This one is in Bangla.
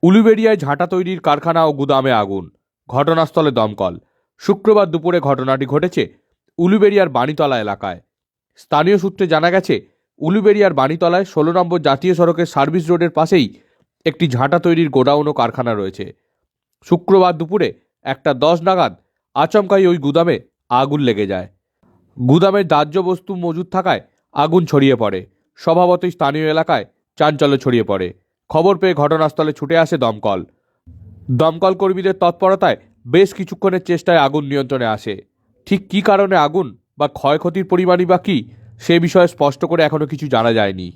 উলুবেড়িয়ায় ঝাঁটা তৈরির কারখানা ও গুদামে আগুন, ঘটনাস্থলে দমকল। শুক্রবার দুপুরে ঘটনাটি ঘটেছে উলুবেড়িয়ার বাণীতলা এলাকায়। স্থানীয় সূত্রে জানা গেছে, উলুবেড়িয়ার বাণীতলায় 16 নম্বর জাতীয় সড়কের সার্ভিস রোডের পাশেই একটি ঝাঁটা তৈরির গোডাউন ও কারখানা রয়েছে। শুক্রবার দুপুরে 1:10 নাগাদ আচমকাই ওই গুদামে আগুন লেগে যায়। গুদামের দাহ্য বস্তু মজুদ থাকায় আগুন ছড়িয়ে পড়ে। স্বভাবতই স্থানীয় এলাকায় চাঞ্চল্য ছড়িয়ে পড়ে। খবর পেয়ে ঘটনাস্থলে ছুটে আসে দমকল। দমকল কর্মীদের তৎপরতায় বেশ কিছুক্ষণের চেষ্টায় আগুন নিয়ন্ত্রণে আসে। ঠিক কী কারণে আগুন বা ক্ষয়ক্ষতির পরিমাণই বা কী, সে বিষয়ে স্পষ্ট করে এখনো কিছু জানা যায়নি।